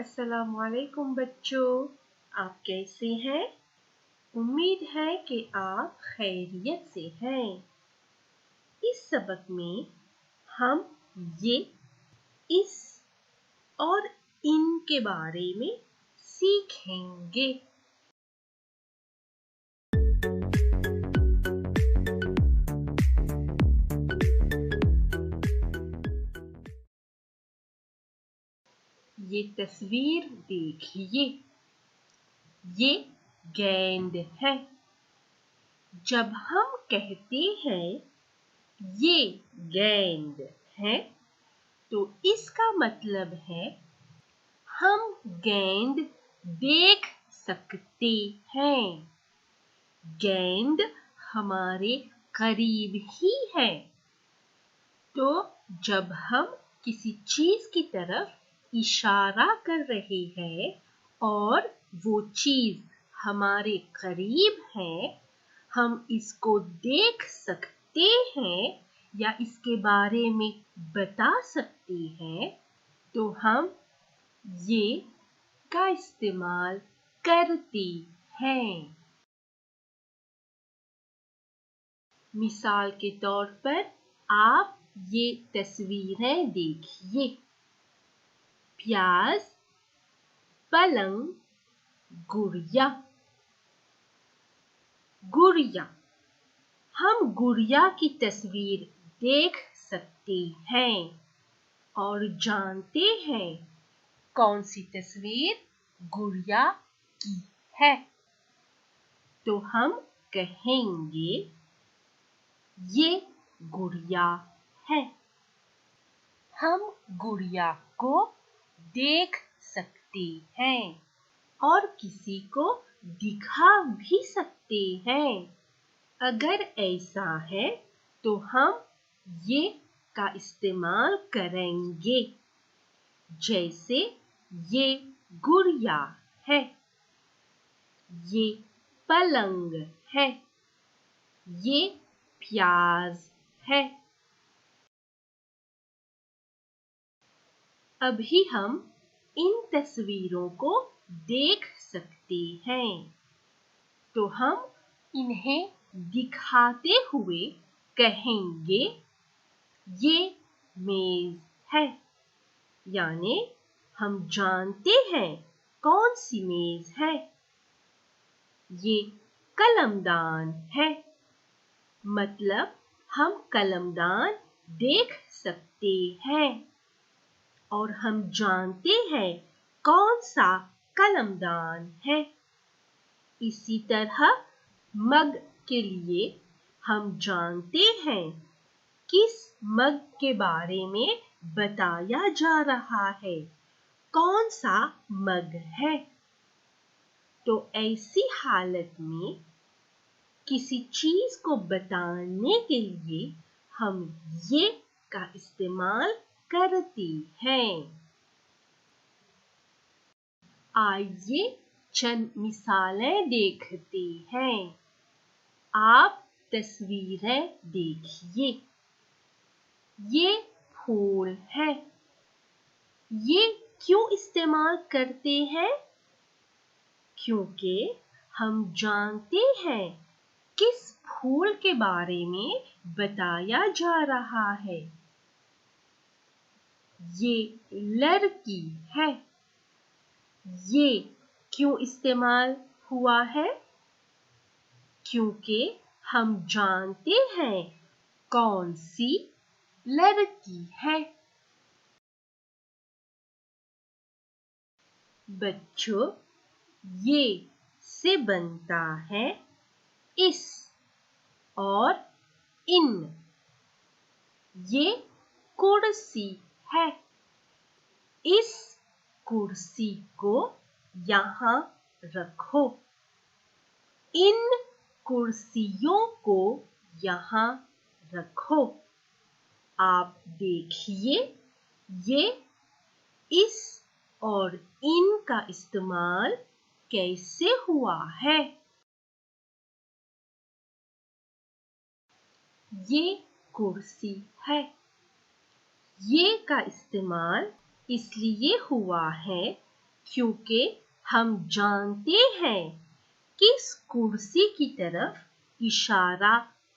अस्सलामुअलैकुम बच्चों, आप कैसे हैं? उम्मीद है कि आप खैरियत से हैं। इस सबक में हम ये, इस और इन के बारे में सीखेंगे। ये तस्वीर देखिए, ये गेंद है। जब हम कहते हैं ये गेंद है, तो इसका मतलब है हम गेंद देख सकते हैं। गेंद हमारे करीब ही है। तो जब हम किसी चीज की तरफ इशारा कर रहे हैं और वो चीज हमारे करीब है, हम इसको देख सकते हैं या इसके बारे में बता सकते हैं, तो हम ये का इस्तेमाल करते हैं। मिसाल के तौर पर आप ये तस्वीरें देखिए। प्याज, पलंग, गुड़िया। गुड़िया, हम गुड़िया की तस्वीर देख सकते हैं और जानते हैं कौन सी तस्वीर गुड़िया की है। तो हम कहेंगे ये गुड़िया है। हम गुड़िया को देख सकते हैं और किसी को दिखा भी सकते हैं। अगर ऐसा है तो हम ये का इस्तेमाल करेंगे। जैसे ये गुड़िया है, ये पलंग है, ये प्याज है। अभी हम इन तस्वीरों को देख सकते हैं, तो हम इन्हें दिखाते हुए कहेंगे ये मेज है। यानी हम जानते हैं कौन सी मेज है। ये कलमदान है, मतलब हम कलमदान देख सकते हैं और हम जानते हैं कौन सा कलमदान है। इसी तरह मग के लिए हम जानते हैं किस मग के बारे में बताया जा रहा है, कौन सा मग है। तो ऐसी हालत में किसी चीज को बताने के लिए हम ये का इस्तेमाल करते हैं। आइए चंद मिसालें देखते हैं। आप तस्वीरें देखिए। ये फूल है। ये क्यों इस्तेमाल करते हैं? क्योंकि हम जानते हैं किस फूल के बारे में बताया जा रहा है। ये लड़की है। ये क्यों इस्तेमाल हुआ है? क्योंकि हम जानते हैं कौन सी लड़की है। बच्चों, ये से बनता है इस और इन। ये कुर्सी है। इस कुर्सी को यहाँ रखो। इन कुर्सियों को यहाँ रखो। आप देखिए, ये इस और इन का इस्तेमाल कैसे हुआ है। ये कुर्सी है। ये का इस्तेमाल इसलिए हुआ है क्योंकि हम जानते हैं किस कुर्सी की तरफ इशारा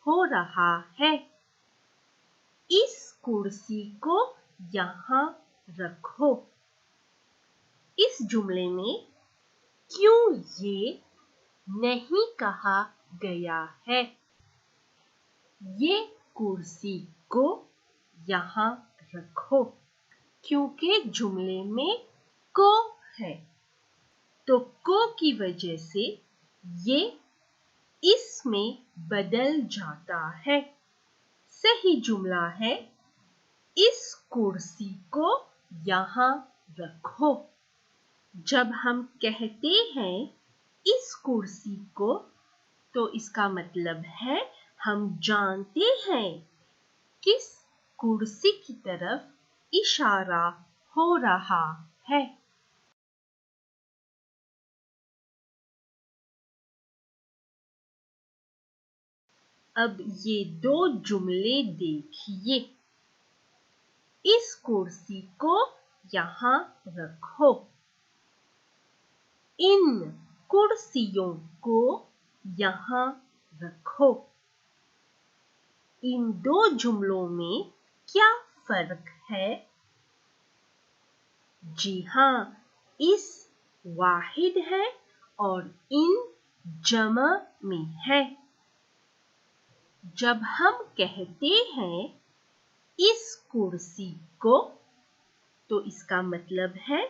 हो रहा है। इस कुर्सी को यहाँ रखो। इस जुमले में क्यों ये नहीं कहा गया है? ये कुर्सी को यहाँ रखो क्योंकि जुमले में को है, तो को की वजह से ये इसमें बदल जाता है। सही जुमला है इस कुर्सी को यहाँ रखो। जब हम कहते हैं इस कुर्सी को, तो इसका मतलब है हम जानते हैं किस कुर्सी की तरफ इशारा हो रहा है। अब ये दो जुमले देखिए। इस कुर्सी को यहाँ रखो। इन कुर्सियों को यहाँ रखो। इन दो जुमलों में क्या फर्क है? जी हाँ, इस वाहिद है और इन जमा में है। जब हम कहते हैं इस कुर्सी को, तो इसका मतलब है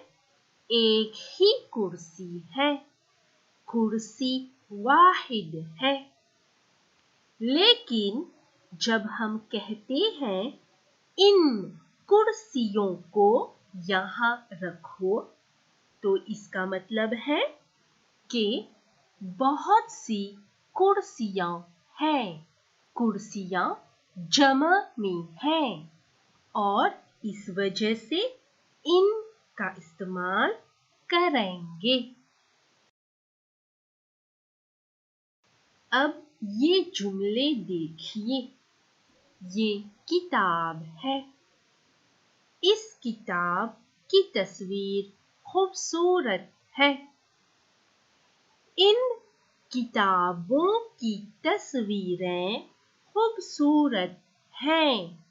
एक ही कुर्सी है, कुर्सी वाहिद है। लेकिन जब हम कहते हैं इन कुर्सियों को यहाँ रखो, तो इसका मतलब है कि बहुत सी कुर्सियाँ हैं, कुर्सियाँ जमा में हैं और इस वजह से इन का इस्तेमाल करेंगे। अब ये जुमले देखिए। ये किताब है। इस किताब की तस्वीर खूबसूरत है। इन किताबों की तस्वीरें खूबसूरत हैं।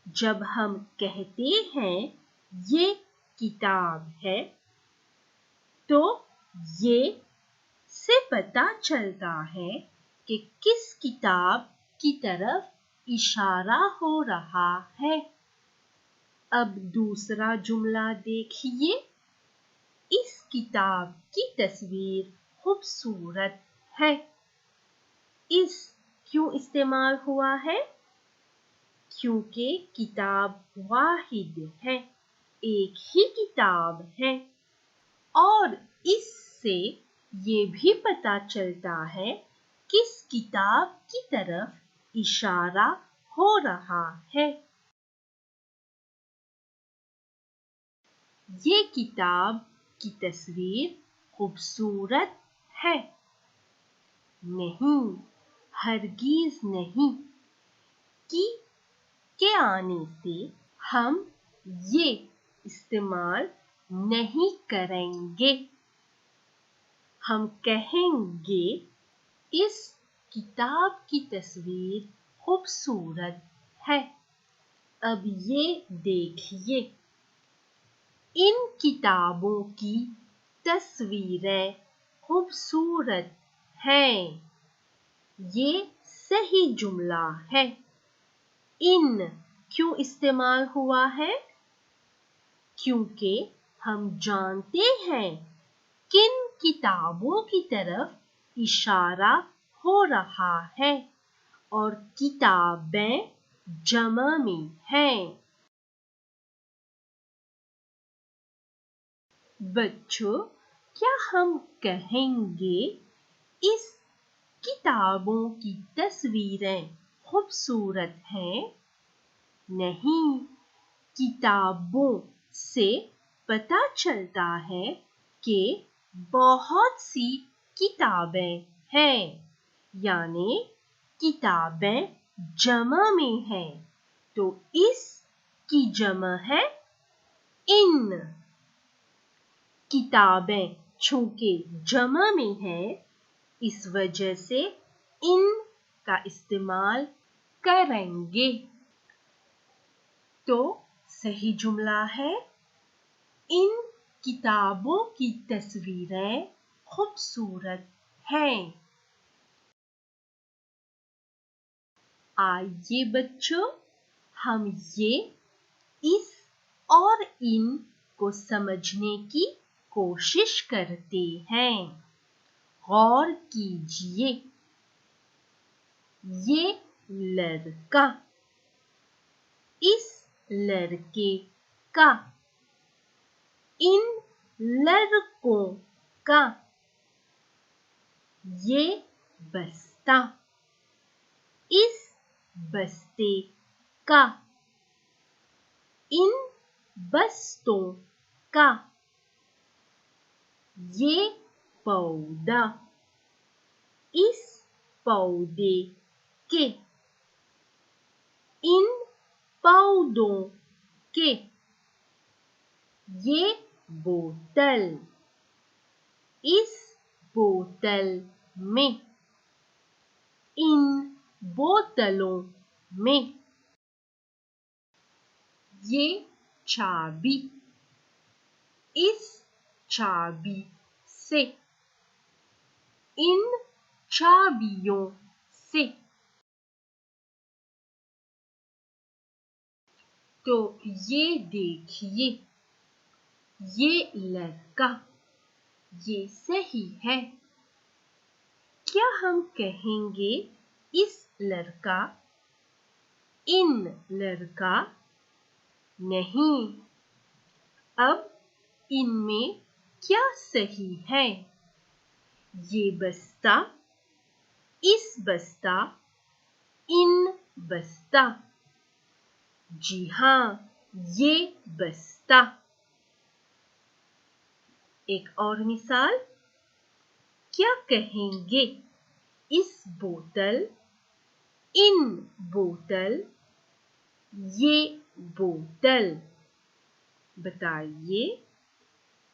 जब हम कहते हैं ये किताब है, तो ये से पता चलता है कि किस किताब की तरफ इशारा हो रहा है। अब दूसरा जुमला देखिए। इस किताब की तस्वीर खूबसूरत है। इस क्यों इस्तेमाल हुआ है? क्योंकि किताब वाहिद है, एक ही किताब है और इससे ये भी पता चलता है किस किताब की तरफ इशारा हो रहा है। ये किताब की तस्वीर खूबसूरत है। नहीं, हरगिज नहीं। की के आने से हम ये इस्तेमाल नहीं करेंगे। हम कहेंगे इस किताब की तस्वीर खूबसूरत है। अब ये देखिए, इन किताबों की तस्वीरें खूबसूरत हैं। ये सही जुमला है। इन क्यों इस्तेमाल हुआ है? क्योंकि हम जानते हैं किन किताबों की तरफ इशारा हो रहा है और किताबें जमा में हैं। बच्चों, क्या हम कहेंगे इस किताबों की तस्वीरें खूबसूरत हैं? नहीं, किताबों से पता चलता है कि बहुत सी किताबें हैं, यानी किताबें जमा में हैं, तो इस की जमा है इन। किताबें चूंकि जमा में है, इस वजह से इन का इस्तेमाल करेंगे। तो सही जुमला है, इन किताबों की तस्वीरें खूबसूरत हैं। आइए बच्चों, हम ये, इस और इन को समझने की कोशिश करते हैं। गौर कीजिए, ये लड़का, इस लड़के का, इन लड़कों का, ये बस्ता, इस बस्ते का, इन बस्तों का, ये पौधा, इस पौधे के, इन पौधों के, ये बोतल, इस बोतल में, इन बोतलों में, ये चाबी, इस चाबी से, इन चाबियों से। तो ये देखिए, ये लड़का, ये सही है। क्या हम कहेंगे इस लड़का, इन लड़का? नहीं। अब इनमें क्या सही है? ये बस्ता, इस बस्ता, इन बस्ता। जी हाँ, ये बस्ता। एक और मिसाल, क्या कहेंगे इस बोतल, इन बोतल, ये बोतल? बताइए।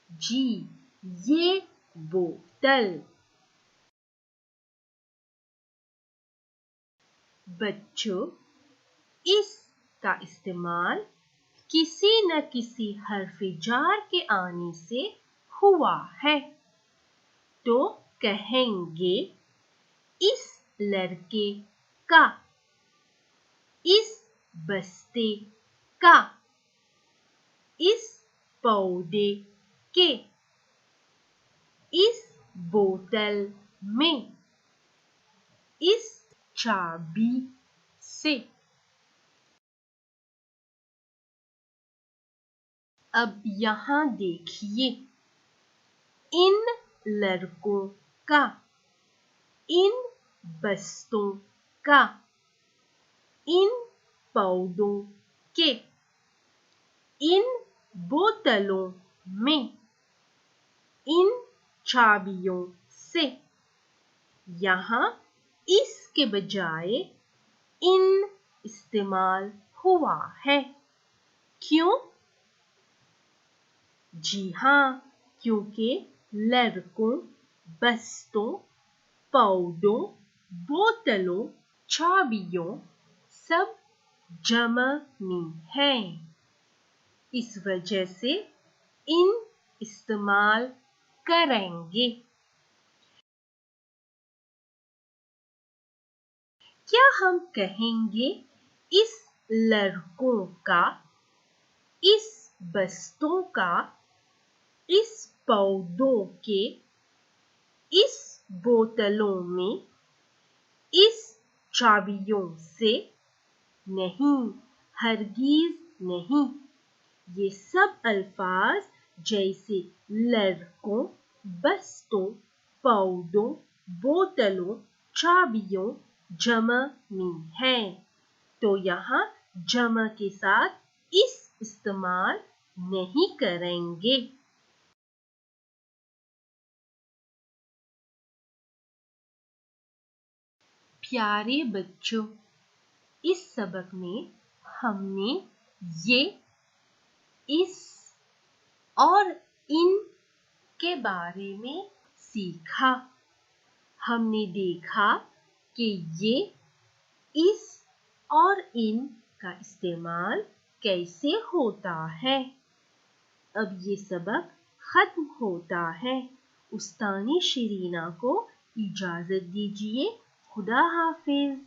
जी, ये बोतल। बच्चों, इस का इस्तेमाल किसी न किसी हर्फ़े जार के आने से हुआ है। तो कहेंगे इस लड़के का, इस बस्ते का, इस पौधे के, इस बोतल में, इस चाबी से। अब यहाँ देखिए, इन लड़कों का, इन बस्तों का, इन पौधों के, इन बोतलों में, इन चाबियों से। यहाँ इस के बजाय इन इस्तेमाल हुआ है। क्यों? जी हाँ, क्योंकि लड़कों, बस्तों, पौधों, बोतलों, चाबियों सब जमा में हैं। इस वजह से इन इस्तेमाल करेंगे। क्या हम कहेंगे इस लड़कों का, इस बस्तों का, इस पौधों के, इस बोतलों में, इस चाबियों से? नहीं, हरगिज नहीं। ये सब अल्फाज जैसे लड़कों, बस्तों, पौधों, बोतलों, चाबियों जमा में हैं। तो यहाँ जमा के साथ इस इस्तेमाल नहीं करेंगे। प्यारे बच्चों, इस सबक में हमने ये, इस और इन के बारे में सीखा। हमने देखा कि ये, इस और इन का इस्तेमाल कैसे होता है। अब ये सबक खत्म होता है। उस्तानी शरीना को इजाज़त दीजिए। खुदा हाफिज।